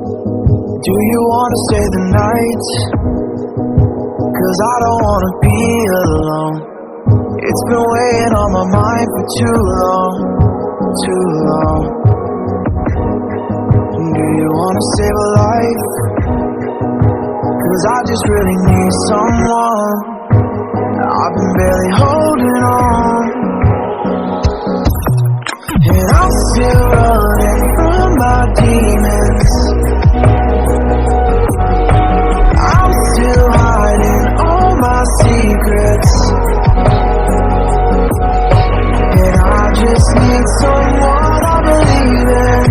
Do you wanna stay the night? 'Cause I don't wanna be alone. It's been weighing on my mind for too long, too long. Do you wanna save a life? 'Cause I just really need someone. I've been barely holding on, and I'm still running from my demons. I'm still hiding all my secrets, and I just need someone I believe in.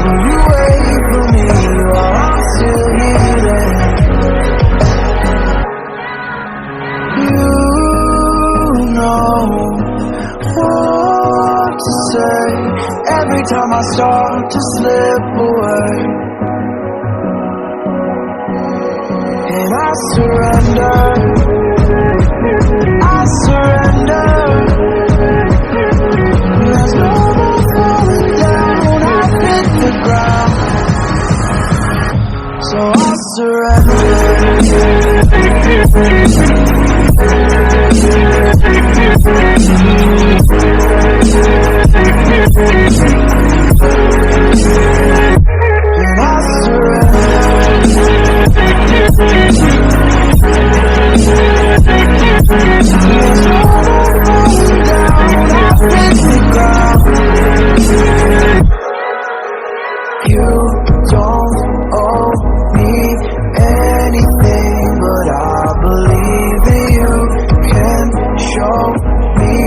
Will you wait for me while I'm still healing? You know what to say every time I start to slip away, and I surrender, I surrender. There's no more falling down, I've hit the ground, so I surrender. And I surrender. There's no more falling down, I've hit the ground. You don't owe me anything, but I believe that you can show me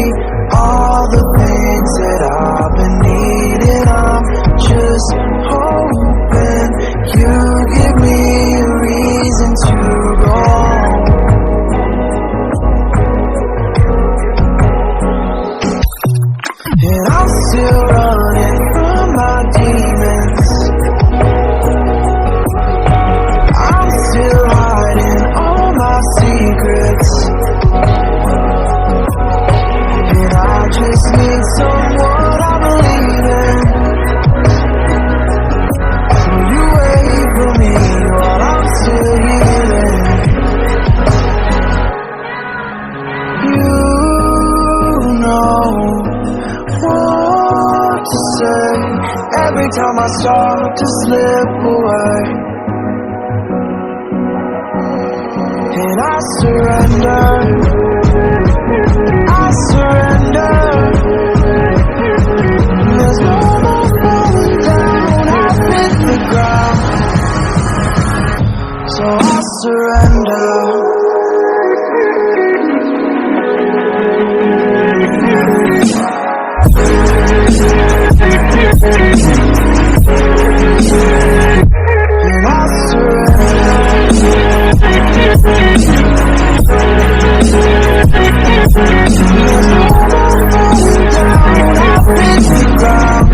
all the things that I've been needing. I'm just hoping you give me a reason to go on. And I'm still running from my demons. I'm still hiding all my secrets, and I just need someone I believe in. Will you wait for me while I'm still healing? You know what to say every time I start to slip away, and I surrender, I surrender. There's no more falling down, I've hit the ground, so I surrender. And I surrender. There's no more falling down, I've hit the ground.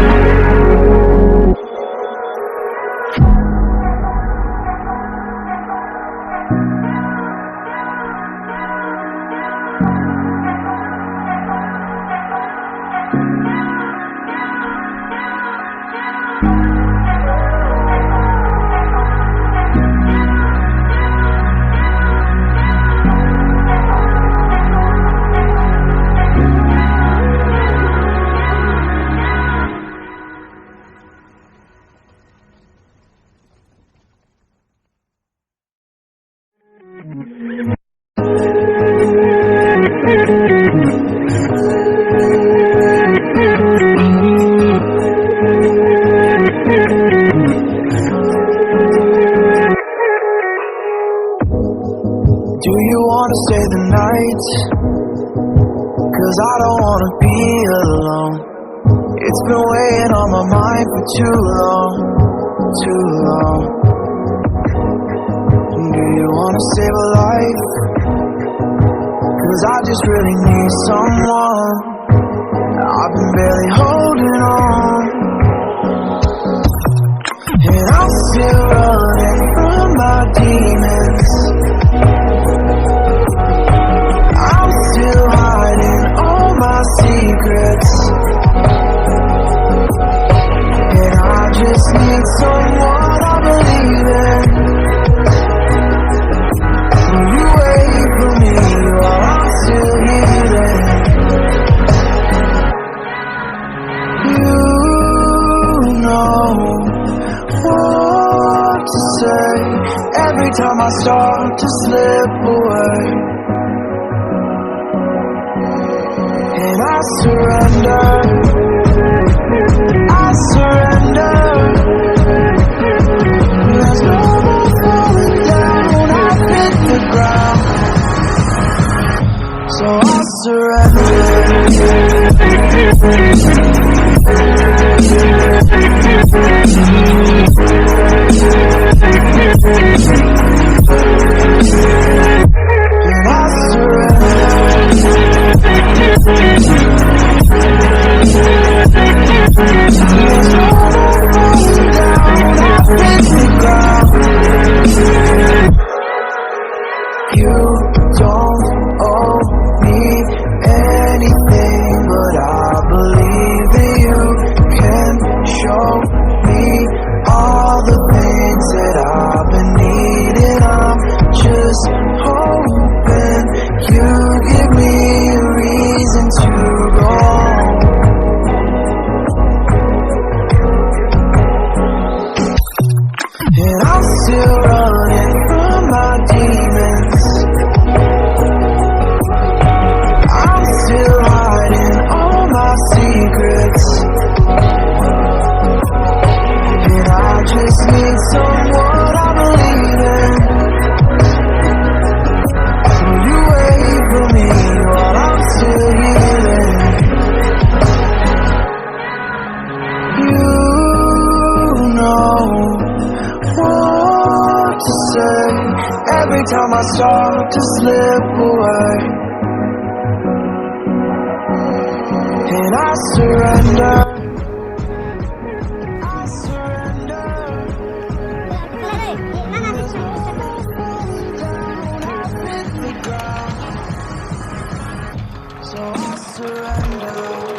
Do you wanna stay the night? 'Cause I don't wanna be alone. It's been weighing on my mind for too long, too long. Do you wanna save a life? 'Cause I just really need someone. I've been barely holding on, and I'm still running from my demons. I'm still hiding all my secrets, and I just someone I believe in. Will you wait for me while I'm still healing? You know what to say every time I start to slip away. And I surrender, I surrender. There's no more falling down, I've hit the ground. So I surrender. And I You don't owe me anything, but I believe that you can show me all the things that I've been needing. I'm just hoping you give me a reason to go on. And I'm still running from my demons. I'm still hiding all my secrets. And I just need someone I believe in. Will you wait for me while I'm still healing? You know what to say every time I start to slip away. And I surrender, I surrender. So I surrender.